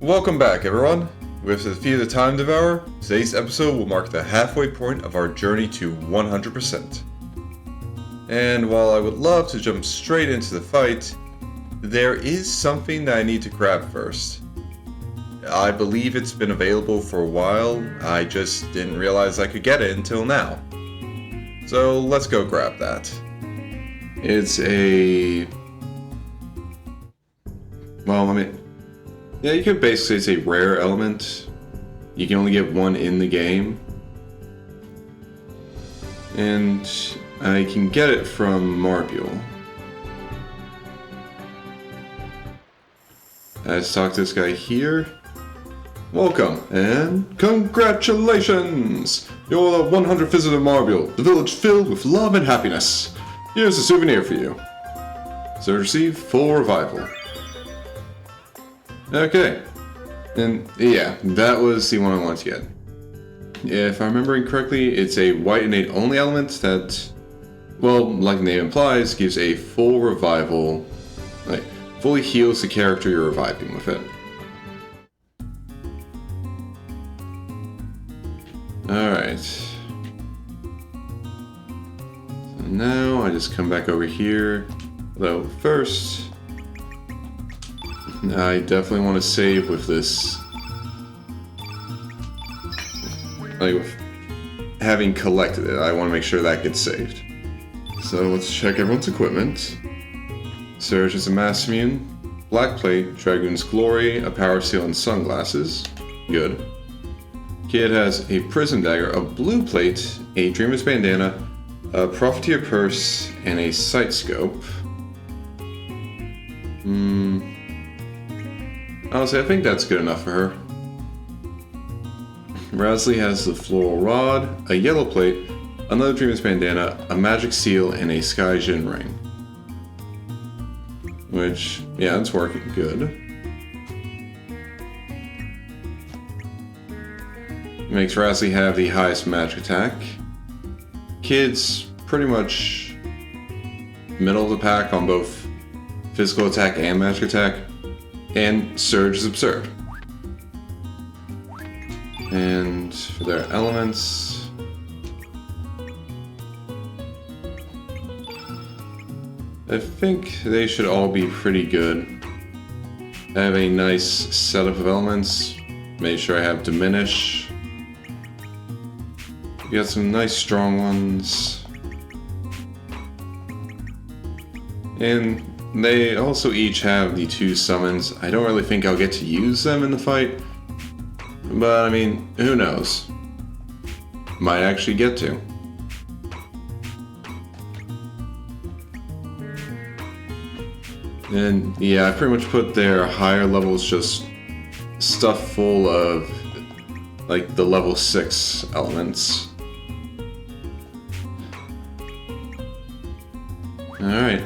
Welcome back, everyone. With the Defeat of the Time Devourer, today's episode will mark the halfway point of our journey to 100%. And while I would love to jump straight into the fight, there is something that I need to grab first. I believe it's been available for a while, I just didn't realize I could get it until now. So let's go grab that. It's a... yeah, you could basically say it's a rare element. You can only get one in the game. And I can get it from Marbule. Let's talk to this guy here. Welcome and congratulations! You're the 100th visitor of Marbule, the village filled with love and happiness. Here's a souvenir for you. So receive full revival. Okay. And yeah, that was the one I wanted to get. If I'm remembering correctly, it's a white innate only element that, well, like the name implies, gives a full revival, like fully heals the character you're reviving with it. Alright. So now I just come back over here. Though first, I definitely want to save with this. Like, with having collected it, I want to make sure that gets saved. So let's check everyone's equipment. Surge is a mass immune, black plate, Dragoon's Glory, a power seal, and sunglasses. Good. Kid has a prism dagger, a blue plate, a dreamer's bandana, a profiteer purse, and a sight scope. Honestly, I think that's good enough for her. Rasley has the floral rod, a yellow plate, another dreamer's bandana, a magic seal, and a sky Jin ring. Which, yeah, it's working good. Makes Rasley have the highest magic attack. Kid's pretty much middle of the pack on both physical attack and magic attack. And Surge is absurd. And for their elements, I think they should all be pretty good. I have a nice setup of elements. Make sure I have Diminish. We got some nice strong ones. And they also each have the 2 summons. I don't really think I'll get to use them in the fight. But, I mean, who knows? Might actually get to. And, yeah, I pretty much put their higher levels just stuffed full of, like, the level 6 elements. Alright.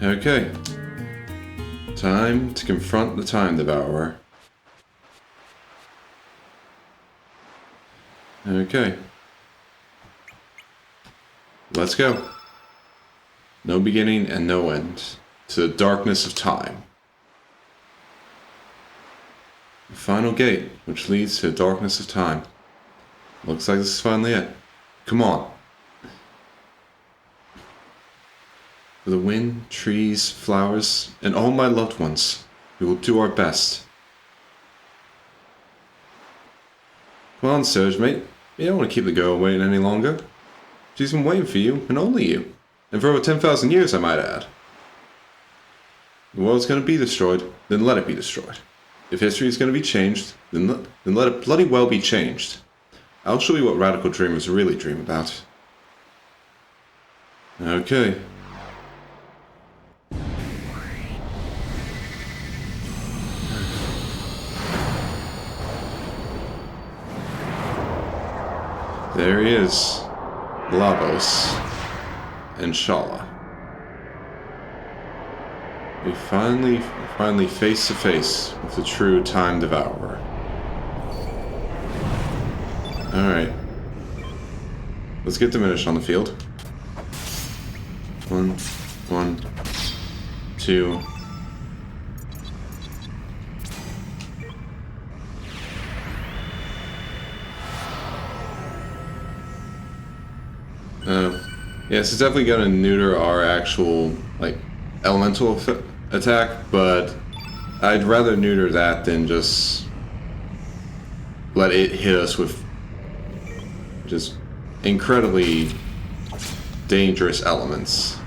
Okay. Time to confront the Time Devourer. Okay. Let's go. No beginning and no end. To the darkness of time. The final gate, which leads to the darkness of time. Looks like this is finally it. Come on. For the wind, trees, flowers, and all my loved ones, we will do our best. Come on, Surge, mate. You don't want to keep the girl waiting any longer. She's been waiting for you, and only you. And for over 10,000 years, I might add. The world's going to be destroyed, then let it be destroyed. If history is going to be changed, then let it bloody well be changed. I'll show you what radical dreamers really dream about. Okay. There he is, Lavos and Shala. We finally face to face with the true Time Devourer. Alright. Let's get Diminish on the field. 1, 2, Yes, it's definitely going to neuter our actual, like, elemental attack, but I'd rather neuter that than just let it hit us with just incredibly dangerous elements.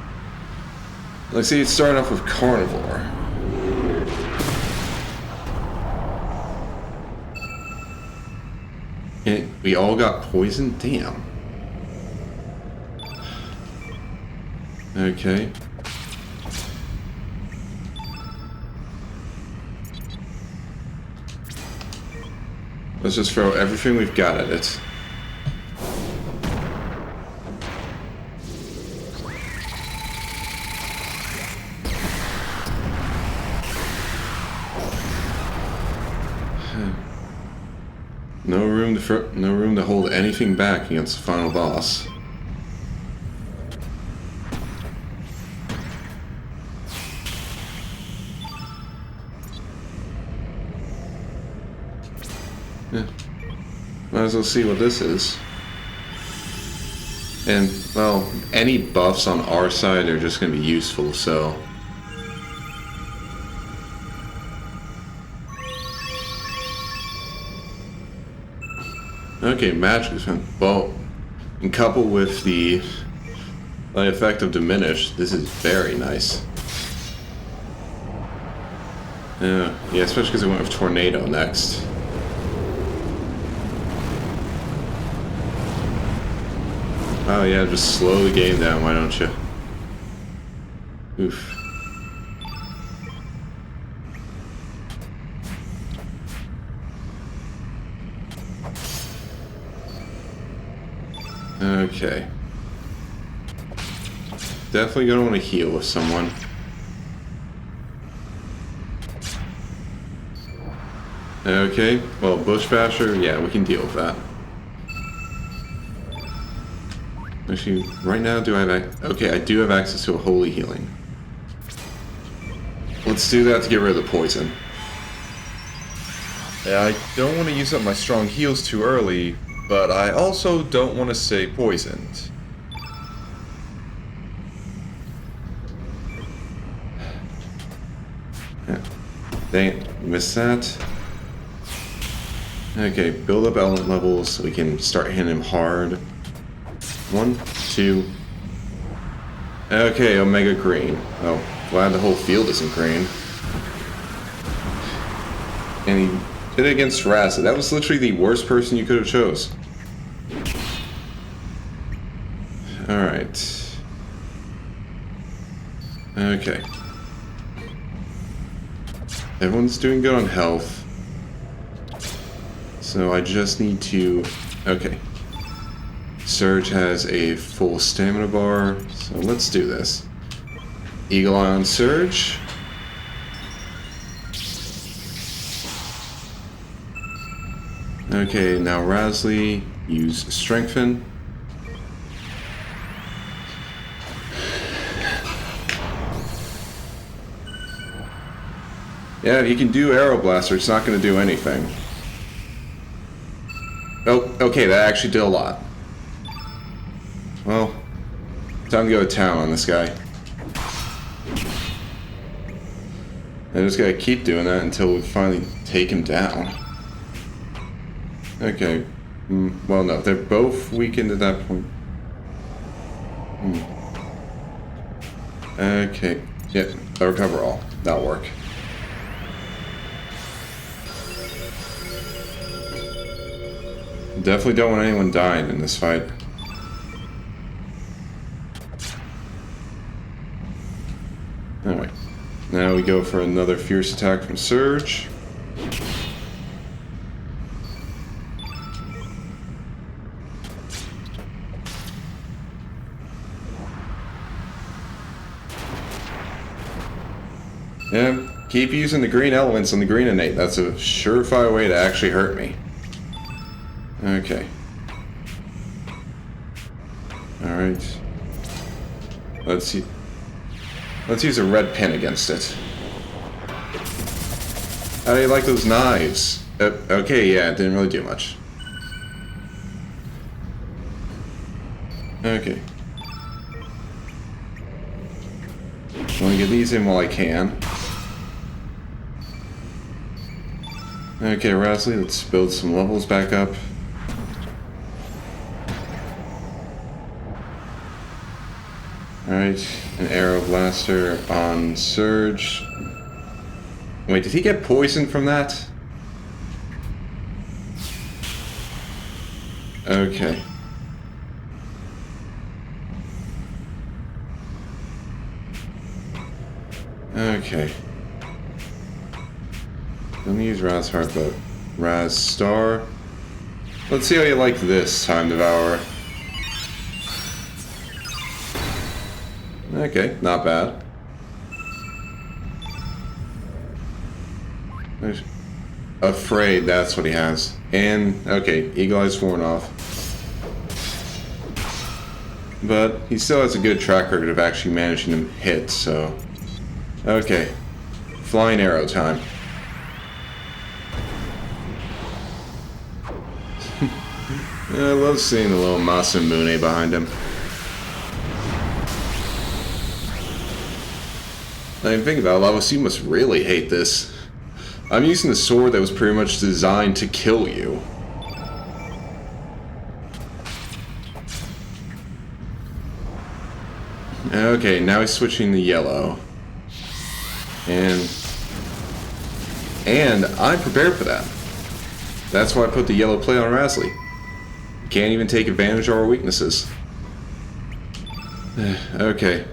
Let's see, it's starting off with Carnivore. And we all got poisoned? Damn. Okay. Let's just throw everything we've got at it. No room to hold anything back against the final boss. Yeah. Might as well see what this is. And, well, any buffs on our side are just going to be useful, so... Okay, magic is fun. Well, and coupled with the effect of Diminish, this is very nice. Yeah, especially because we went with Tornado next. Oh yeah, just slow the game down, why don't you? Oof. Okay. Definitely gonna want to heal with someone. Okay, well, Bush Basher, yeah, we can deal with that. Actually, right now, do I have okay, I do have access to a Holy Healing. Let's do that to get rid of the poison. Yeah, I don't want to use up my strong heals too early, but I also don't want to stay poisoned. Yeah. Dang it, missed that. Okay, build up element levels so we can start hitting him hard. 1, 2. Okay, Omega Green. Oh, glad the whole field isn't green. And he did it against Razza. That was literally the worst person you could have chose. Alright. Okay. Everyone's doing good on health. So I just need to... Okay. Surge has a full stamina bar, so let's do this. Eagle Eye on Surge. Okay, now Rasley, use Strengthen. Yeah, he can do Arrow Blaster, it's not going to do anything. Oh, okay, that actually did a lot. Well, time to go to town on this guy. I just gotta keep doing that until we finally take him down. Okay. Well, no, they're both weakened at that point. Okay. Yeah, I'll recover all. That'll work. Definitely don't want anyone dying in this fight. Alright. Now we go for another fierce attack from Surge. Yeah, keep using the green elements on the green innate. That's a surefire way to actually hurt me. Okay. Alright. Let's see. Let's use a red pin against it. How do you like those knives? Okay, yeah, it didn't really do much. Okay. want to get these in while I can. Okay, Rasley, let's build some levels back up. Alright, an Arrow Blaster on Surge. Wait, did he get poisoned from that? Okay. Okay. Let me use Raz Heart, but Raz Star. Let's see how you like this, Time Devourer. Okay, not bad. Afraid, that's what he has. And, okay, Eagle Eye's worn off. But he still has a good track record of actually managing to hit, so... Okay. Flying Arrow time. I love seeing the little Masamune behind him. I mean, think about it, Lava, you must really hate this. I'm using a sword that was pretty much designed to kill you. Okay, now he's switching to yellow. And I'm prepared for that. That's why I put the yellow plate on Rasley. Can't even take advantage of our weaknesses. Okay,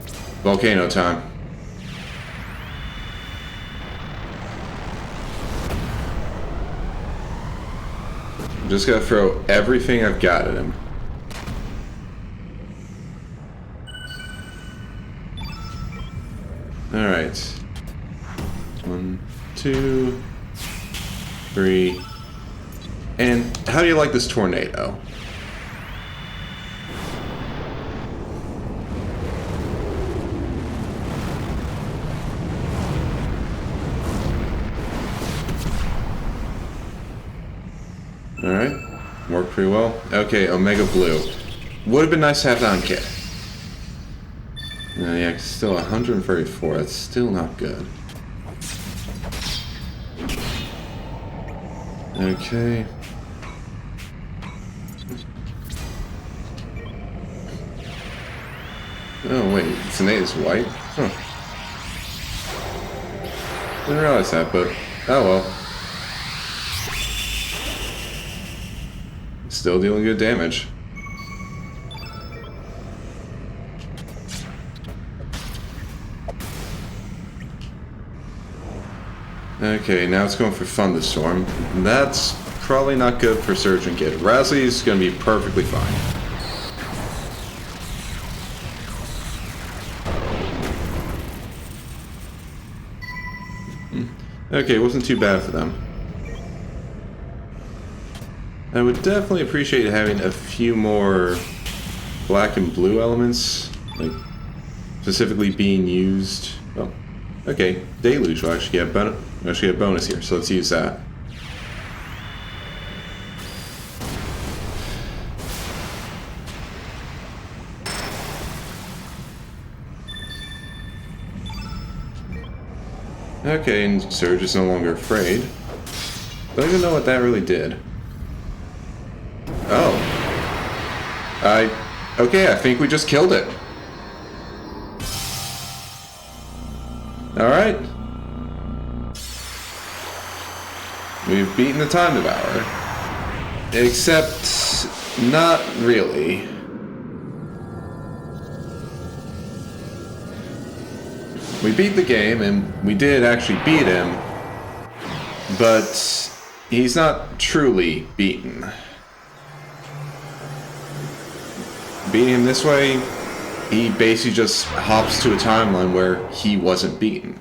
volcano time. I'm just gonna throw everything I've got at him. Alright. 1, 2, 3. And how do you like this tornado? Alright, worked pretty well. Okay, Omega Blue. Would have been nice to have that on kit. Yeah, still 134. That's still not good. Okay. Oh wait, Tsunade is white? Huh. Didn't realize that, but oh well. Still dealing good damage. Okay, now it's going for Thunderstorm. That's probably not good for Surge and Kid. Rasley's gonna be perfectly fine. Okay, it wasn't too bad for them. I would definitely appreciate having a few more black and blue elements, like specifically being used. Oh, okay, Deluge will actually get a bonus here, so let's use that. Okay, and Surge is no longer afraid. Don't even know what that really did. Oh. Okay, I think we just killed it. Alright. We've beaten the Time Devourer. Except, not really. We beat the game, and we did actually beat him, but he's not truly beaten. Beating him this way, he basically just hops to a timeline where he wasn't beaten.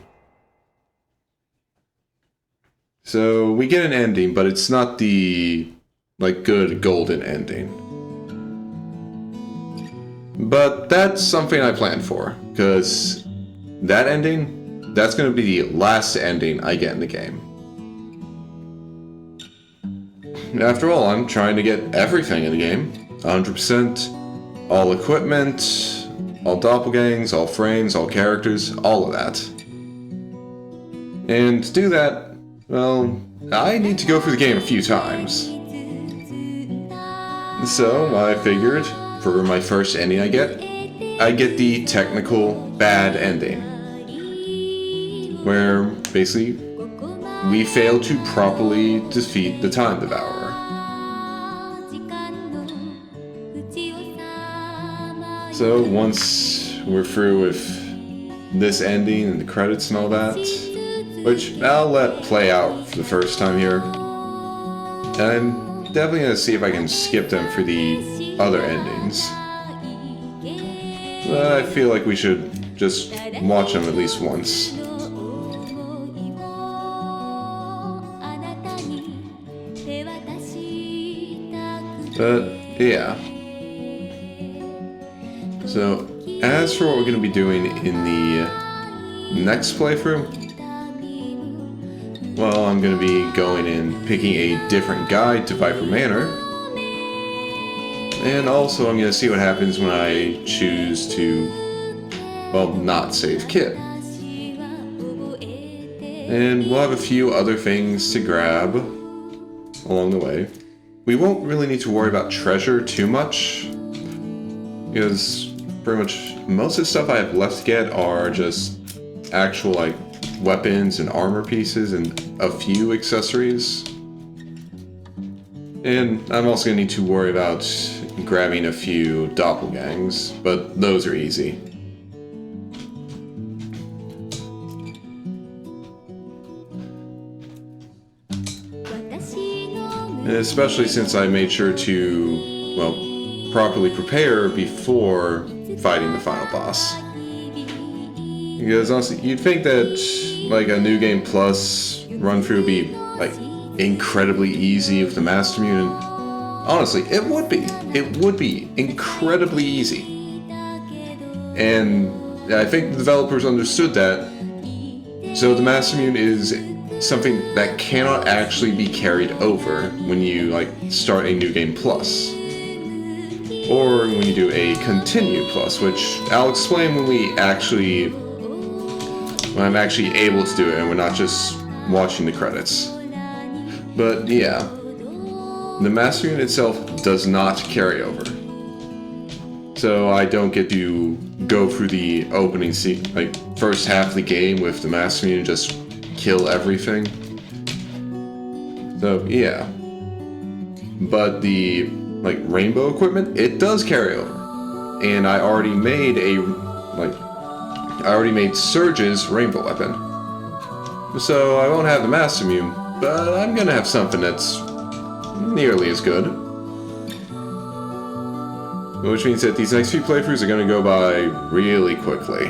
So we get an ending, but it's not the, like, good golden ending. But that's something I planned for, because that ending, that's going to be the last ending I get in the game. After all, I'm trying to get everything in the game. 100%, all equipment, all doppelgangs, all frames, all characters, all of that. And to do that, well, I need to go through the game a few times. So I figured, for my first ending I get the technical bad ending. Where, basically, we failed to properly defeat the Time Devourer. So once we're through with this ending and the credits and all that, which I'll let play out for the first time here, and I'm definitely going to see if I can skip them for the other endings. But I feel like we should just watch them at least once. But yeah. So, as for what we're going to be doing in the next playthrough, well, I'm going to be going and picking a different guide to Viper Manor. And also, I'm going to see what happens when I choose to, well, not save Kit. And we'll have a few other things to grab along the way. We won't really need to worry about treasure too much, because pretty much most of the stuff I have left to get are just actual, like, weapons and armor pieces and a few accessories. And I'm also going to need to worry about grabbing a few doppelgangs, but those are easy. Especially since I made sure to, well, properly prepare before fighting the final boss. Because honestly, you'd think that, like, a New Game Plus run-through would be, like, incredibly easy with the Master Mutant. Honestly, it would be. It would be incredibly easy. And I think the developers understood that. So the Master Mutant is something that cannot actually be carried over when you, like, start a New Game Plus. Or when you do a Continue Plus, which I'll explain when I'm actually able to do it and we're not just watching the credits. But yeah, the Master Unit itself does not carry over. So I don't get to go through the opening first half of the game with the Master Unit just kill everything. So yeah. But the rainbow equipment, it does carry over. And I already made Surge's rainbow weapon. So I won't have the Master Mune, but I'm gonna have something that's nearly as good. Which means that these next few playthroughs are gonna go by really quickly.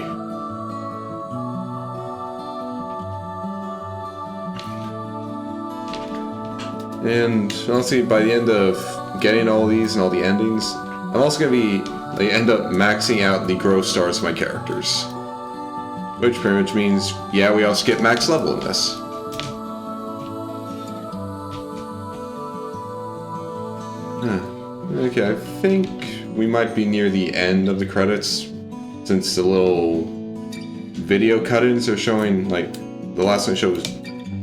And honestly, by the end of getting all these and all the endings, I'm also gonna end up maxing out the growth stars of my characters. Which pretty much means, yeah, we also get max level in this. Okay, I think we might be near the end of the credits, since the little video cut-ins are showing, the last one I showed was,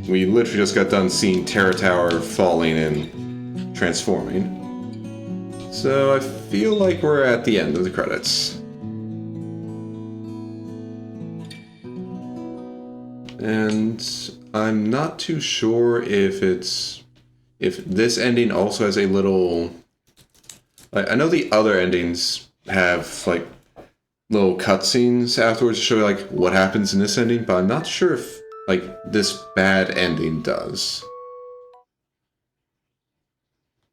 we literally just got done seeing Terra Tower falling and transforming. So I feel like we're at the end of the credits. And I'm not too sure if this ending also has a little... I know the other endings have, little cutscenes afterwards to show, what happens in this ending, but I'm not sure if, this bad ending does.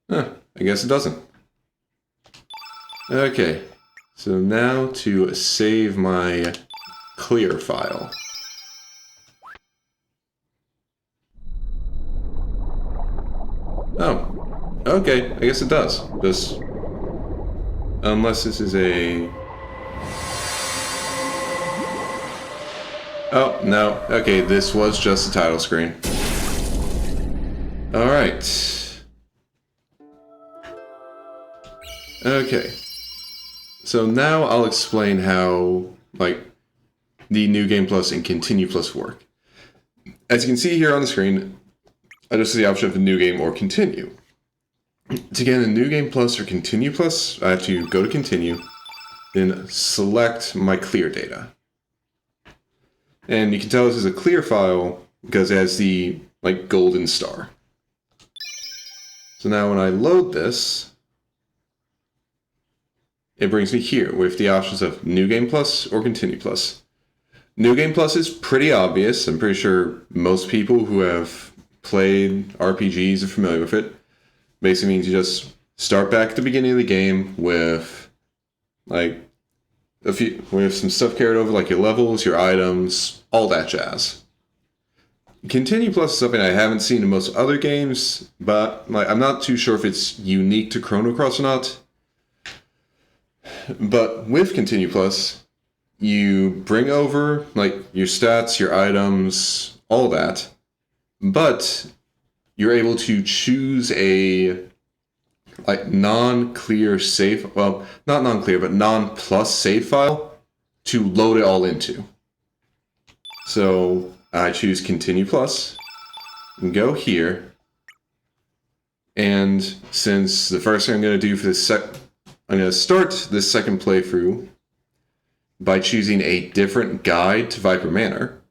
Huh, I guess it doesn't. Okay, so now to save my clear file. Oh, okay, I guess it does. Just... unless this is a... oh, no. Okay, this was just the title screen. Alright. Okay. So now I'll explain how, like, the New Game Plus and Continue Plus work. As you can see here on the screen, I just see the option of New Game or Continue. To get a New Game Plus or Continue Plus, I have to go to Continue, then select my clear data. And you can tell this is a clear file because it has the, like, golden star. So now when I load this, it brings me here with the options of New Game Plus or Continue Plus. New Game Plus is pretty obvious. I'm pretty sure most people who have played RPGs are familiar with it. Basically means you just start back at the beginning of the game with, like, with some stuff carried over, like your levels, your items, all that jazz. Continue Plus is something I haven't seen in most other games, but, like, I'm not too sure if it's unique to Chrono Cross or not. But with Continue Plus, you bring over, like, your stats, your items, all that, but you're able to choose a, like, non-clear save, well, not non-clear, but non-plus save file to load it all into. So I choose Continue Plus, and go here, and since the first thing I'm going to do for this I'm going to start this second playthrough by choosing a different guide to Viper Manor,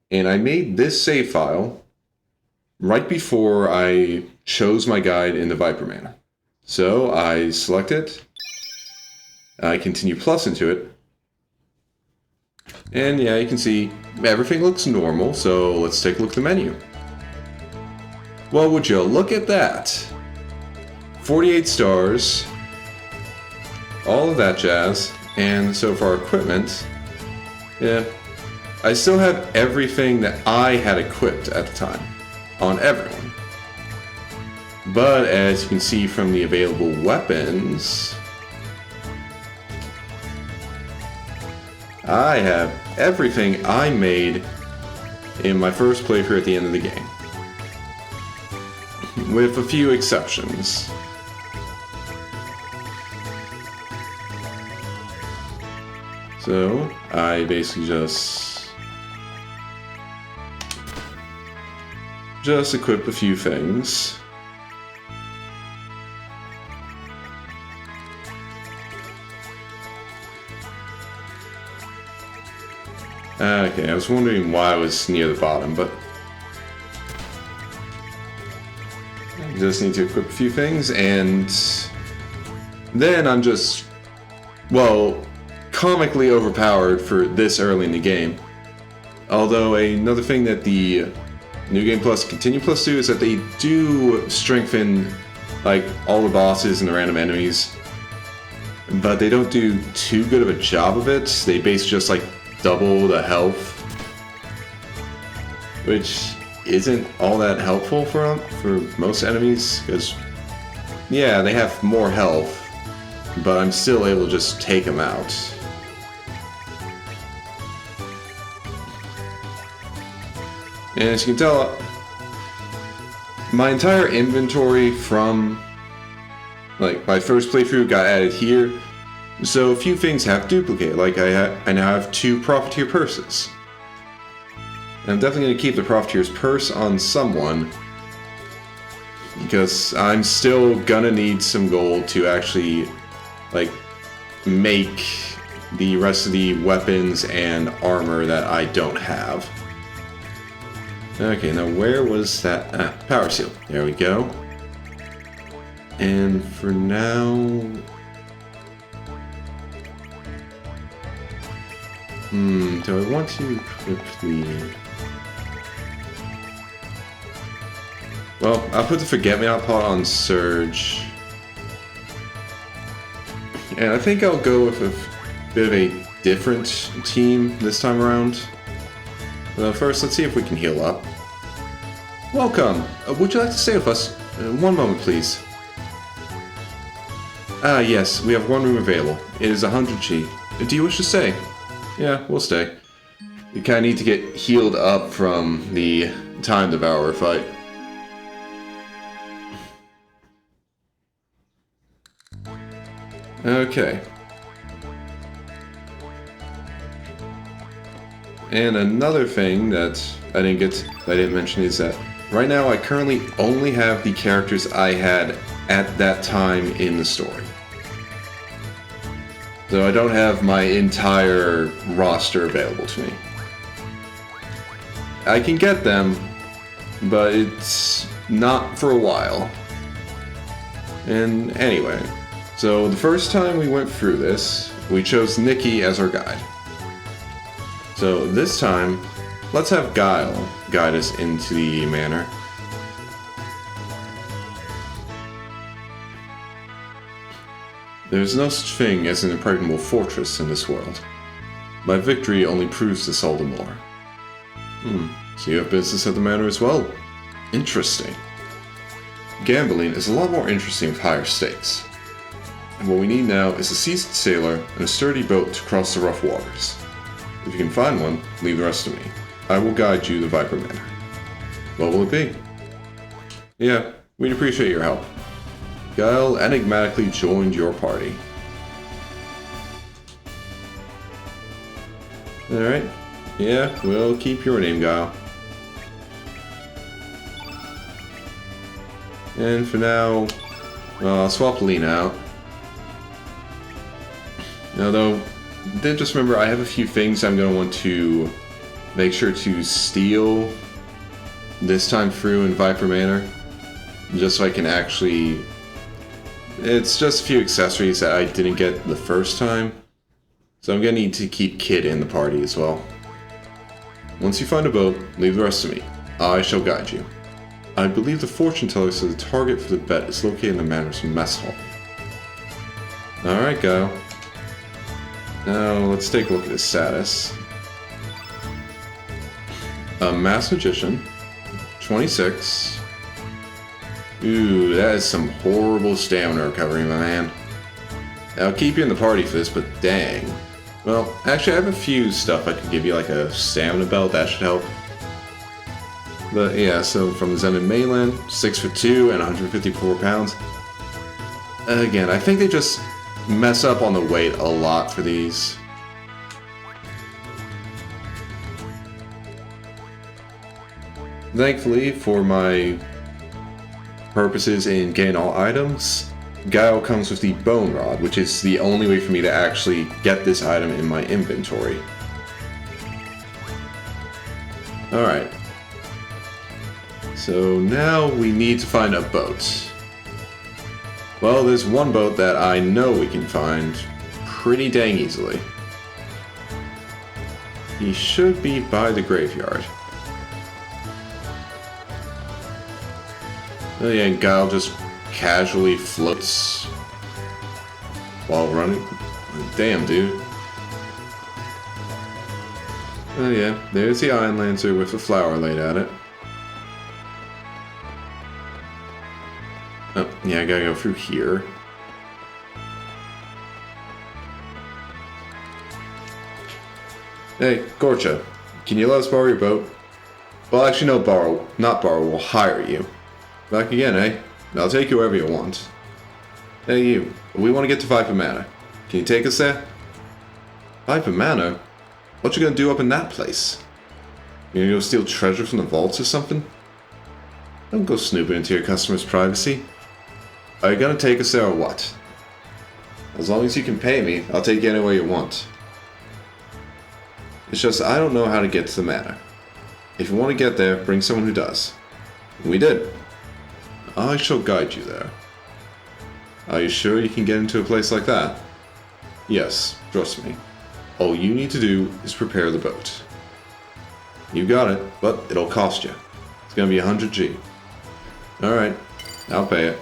and I made this save file right before I chose my guide in the Viper Manor. So I select it, I Continue Plus into it, and yeah, you can see everything looks normal, so let's take a look at the menu. Well, would you look at that? 48 stars, all of that jazz, and so for our equipment, yeah, I still have everything that I had equipped at the time, on everyone. But as you can see from the available weapons, I have everything I made in my first playthrough at the end of the game. With a few exceptions. So, I basically just equip a few things. Okay, I was wondering why I was near the bottom, but I just need to equip a few things, and then I'm just, well, comically overpowered for this early in the game. Although another thing that the New Game Plus, Continue Plus do is that they do strengthen, like, all the bosses and the random enemies, but they don't do too good of a job of it. They basically just, like, double the health, which isn't all that helpful for most enemies, because, yeah, they have more health, but I'm still able to just take them out. And as you can tell, my entire inventory from, like, my first playthrough got added here, so a few things have duplicated. Like, I now have 2 Profiteer purses. And I'm definitely going to keep the Profiteer's purse on someone, because I'm still gonna need some gold to actually, like, make the rest of the weapons and armor that I don't have. Okay, now where was that? Power seal. There we go. And for now, do I want to equip the... Well, I'll put the Forget-Me-Not pot on Surge. And I think I'll go with a bit of a different team this time around. But first, let's see if we can heal up. Welcome! Would you like to stay with us? One moment, please. Yes, we have one room available. It is 100G. Do you wish to stay? Yeah, we'll stay. You kinda need to get healed up from the Time Devourer fight. Okay. And another thing that I didn't mention is that right now I currently only have the characters I had at that time in the story. So I don't have my entire roster available to me. I can get them, but it's not for a while. And anyway, so the first time we went through this, we chose Nikki as our guide. So this time, let's have Guile guide us into the manor. There's no such thing as an impregnable fortress in this world. My victory only proves this all the more. So you have business at the manor as well? Interesting. Gambling is a lot more interesting with higher stakes. And what we need now is a seasoned sailor and a sturdy boat to cross the rough waters. If you can find one, leave the rest to me. I will guide you to Viper Manor. What will it be? Yeah, we'd appreciate your help. Guile enigmatically joined your party. Alright. Yeah, we'll keep your name, Guile. And for now, I'll swap Lena out. Although, then just remember, I have a few things I'm going to want to make sure to steal this time through in Viper Manor. Just so I can actually... It's just a few accessories that I didn't get the first time. So I'm going to need to keep Kid in the party as well. Once you find a boat, leave the rest to me. I shall guide you. I believe the fortune teller says the target for the bet is located in the manor's mess hall. Alright, Guile. Now, let's take a look at his status. A Mass Magician. 26. Ooh, that is some horrible stamina recovery, my man. I'll keep you in the party for this, but dang. Well, actually, I have a few stuff I could give you, like a stamina belt, that should help. But yeah, so from the Zenith mainland, 6'2" and 154 pounds. Again, I think they just mess up on the weight a lot for these. Thankfully, for my purposes in getting all items, Guile comes with the Bone Rod, which is the only way for me to actually get this item in my inventory. Alright. So now we need to find a boat. Well, there's one boat that I know we can find pretty dang easily. He should be by the graveyard. Oh yeah, and Guile just casually floats while running. Damn, dude. Oh yeah, there's the Iron Lancer with a flower laid at it. Oh, yeah, I gotta go through here. Hey, Gorcha, can you let us borrow your boat? Well, actually, no, not borrow, we'll hire you. Back again, eh? I'll take you wherever you want. Hey, you, we want to get to Viper Manor. Can you take us there? Viper Manor? What you gonna do up in that place? You gonna go steal treasure from the vaults or something? Don't go snooping into your customers' privacy. Are you gonna take us there or what? As long as you can pay me, I'll take you anywhere you want. It's just I don't know how to get to the manor. If you want to get there, bring someone who does. And we did. I shall guide you there. Are you sure you can get into a place like that? Yes, trust me. All you need to do is prepare the boat. You got it, but it'll cost you. It's gonna be 100 G. Alright, I'll pay it.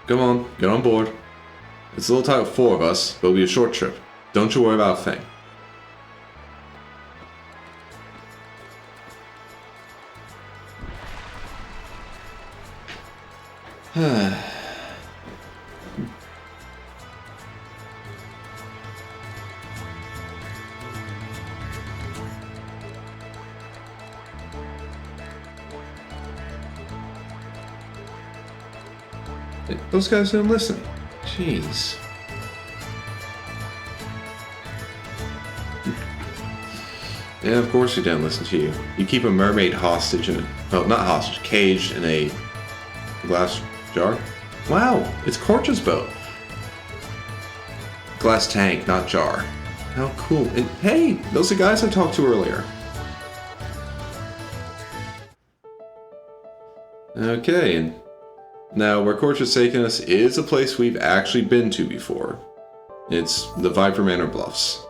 Come on, get on board. It's a little tight with 4 of us, but it'll be a short trip. Don't you worry about a thing. Those guys didn't listen. Jeez. Yeah, of course we didn't listen to you. You keep a mermaid hostage in a... Oh, not hostage. Caged in a glass jar? Wow, it's Korcha's boat. Glass tank, not jar. How cool. And hey, those are the guys I talked to earlier. Okay, and now where Korcha's taking us is a place we've actually been to before. It's the Viper Manor Bluffs.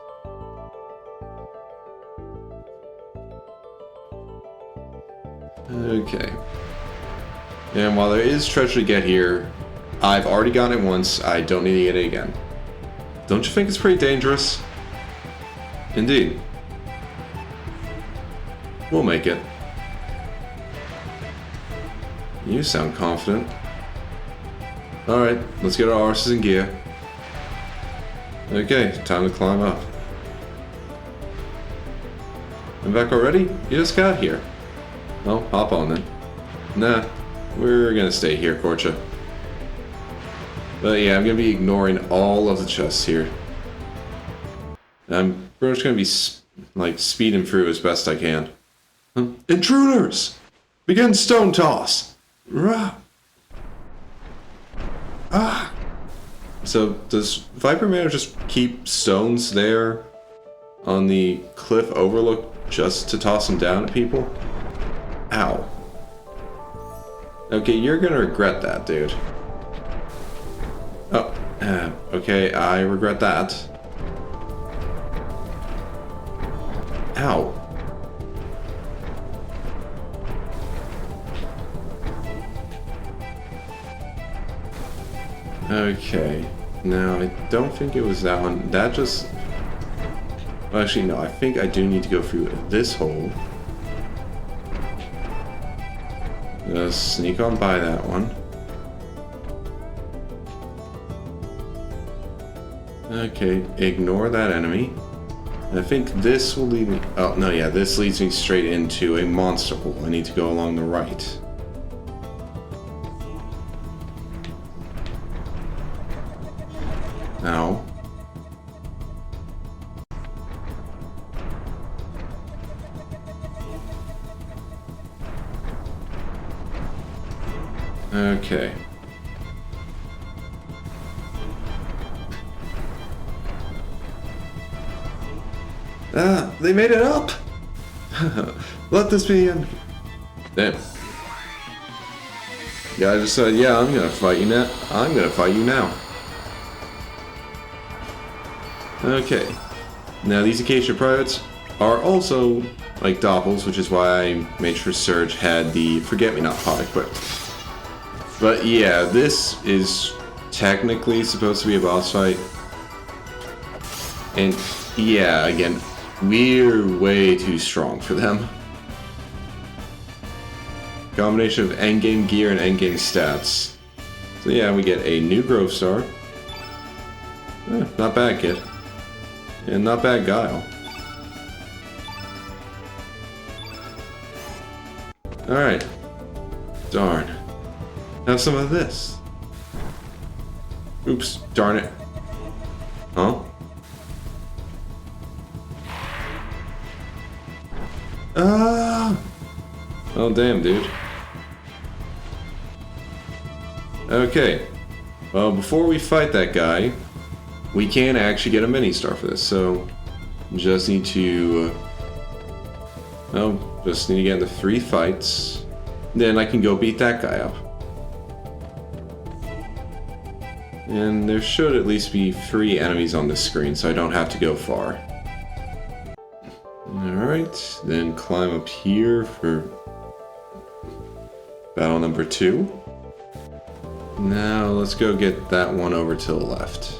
Okay. And while there is treasure to get here, I've already gotten it once, I don't need to get it again. Don't you think it's pretty dangerous? Indeed. We'll make it. You sound confident. Alright, let's get our horses in gear. Okay, time to climb up. I'm back already? You just got here. Well, hop on then. Nah, we're gonna stay here, Korcha. But yeah, I'm gonna be ignoring all of the chests here. I'm pretty much gonna be speeding through as best I can. Intruders! Begin stone toss! Rah! Ah! So does Viper Manor just keep stones there on the cliff overlook just to toss them down at people? Ow. Okay, you're gonna regret that, dude. Oh, okay, I regret that. Ow. Okay, now I don't think it was that one. That just... Well, actually, no, I think I do need to go through this hole. Just sneak on by that one. Okay, ignore that enemy. I think this will lead me... Oh, no, yeah, this leads me straight into a monster hole. I need to go along the right. Ow. Okay. Ah, they made it up! Let this be in. Damn. Yeah, I just said, yeah, I'm gonna fight you now. I'm gonna fight you now. Okay. Now, these Acacia Privates are also like Doppels, which is why I made sure Surge had the Forget-Me-Not pot equipped. But yeah, this is technically supposed to be a boss fight. And yeah, again, we're way too strong for them. Combination of endgame gear and endgame stats. So yeah, we get a new Grove Star. Not bad, kid. And not bad Guile. Alright. Darn. Have some of this. Oops, darn it. Huh? Ah! Oh, damn, dude. Okay. Well, before we fight that guy, we can actually get a mini star for this, so just need to just need to get into 3 fights, then I can go beat that guy up. And there should at least be 3 enemies on this screen, so I don't have to go far. Alright, then climb up here for battle number 2. Now let's go get that one over to the left.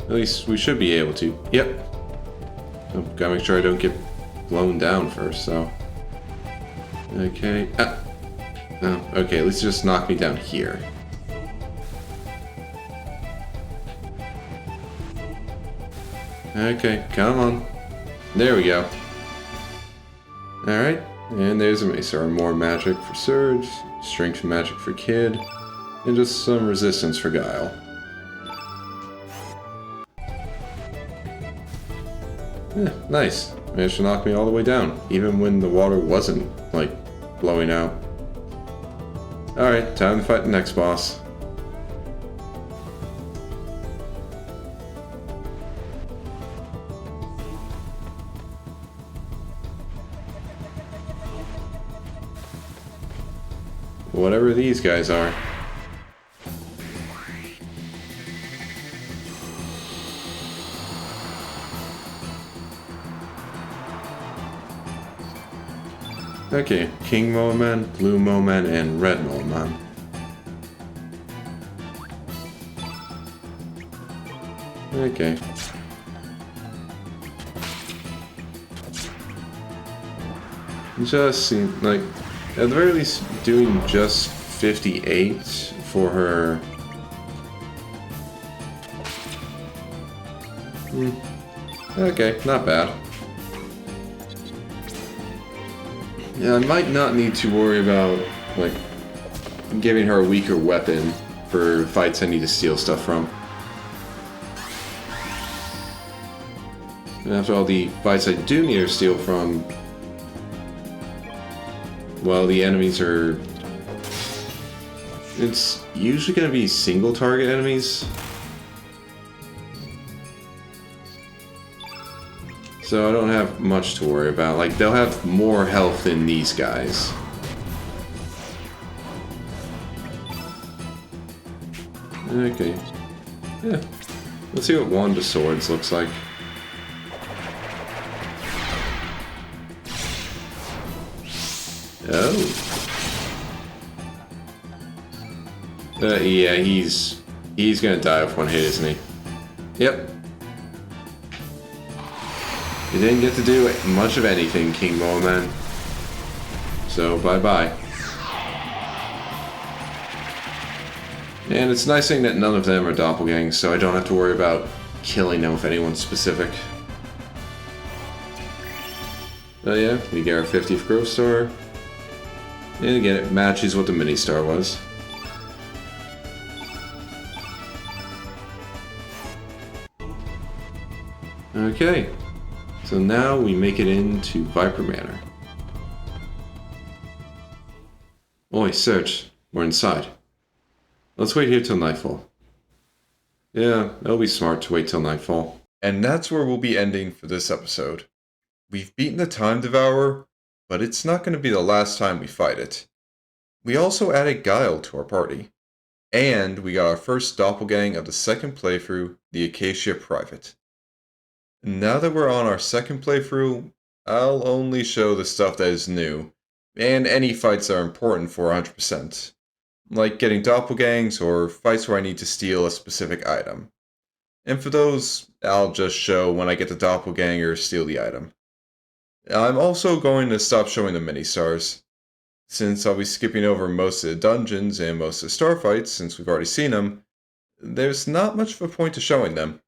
At least we should be able to. Yep. Oh, gotta make sure I don't get blown down first, so. Okay. Oh, okay, at least just knock me down here. Okay, come on. There we go. Alright, and there's a Mesa. More magic for Surge, strength magic for Kid. And just some resistance for Guile. Yeah, nice. Managed to knock me all the way down, even when the water wasn't, like, blowing out. Alright, time to fight the next boss. Whatever these guys are. Okay, King Moman, Blue Moman, and Red Moman. Okay. Just seem like, at the very least, doing just 58 for her. Okay, not bad. Yeah, I might not need to worry about, like, giving her a weaker weapon for fights I need to steal stuff from. And after all, the fights I do need to steal from, well, the enemies are... It's usually going to be single target enemies. So I don't have much to worry about. Like, they'll have more health than these guys. Okay. Yeah. Let's see what Wand of Swords looks like. Oh. Yeah, he's gonna die with one hit, isn't he? Yep. You didn't get to do much of anything, King Moman. So, bye-bye. And it's nice thing that none of them are doppelgangs, so I don't have to worry about killing them with anyone specific. Oh yeah, we get our 50th growth star. And again, it matches what the mini star was. Okay. So now we make it into Viper Manor. Oi, Serge, we're inside. Let's wait here till nightfall. Yeah, it'll be smart to wait till nightfall. And that's where we'll be ending for this episode. We've beaten the Time Devourer, but it's not going to be the last time we fight it. We also added Guile to our party. And we got our first doppelgang of the second playthrough, the Acacia Private. Now that we're on our second playthrough, I'll only show the stuff that is new, and any fights that are important for 100%, like getting doppelgangs or fights where I need to steal a specific item. And for those, I'll just show when I get the doppelganger or steal the item. I'm also going to stop showing the mini-stars, since I'll be skipping over most of the dungeons and most of the star fights since we've already seen them. There's not much of a point to showing them.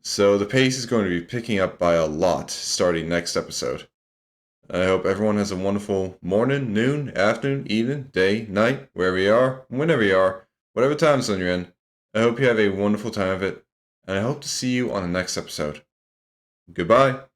So the pace is going to be picking up by a lot starting next episode. I hope everyone has a wonderful morning, noon, afternoon, evening, day, night, wherever you are, whenever you are, whatever time zone you're in. I hope you have a wonderful time of it, and I hope to see you on the next episode. Goodbye.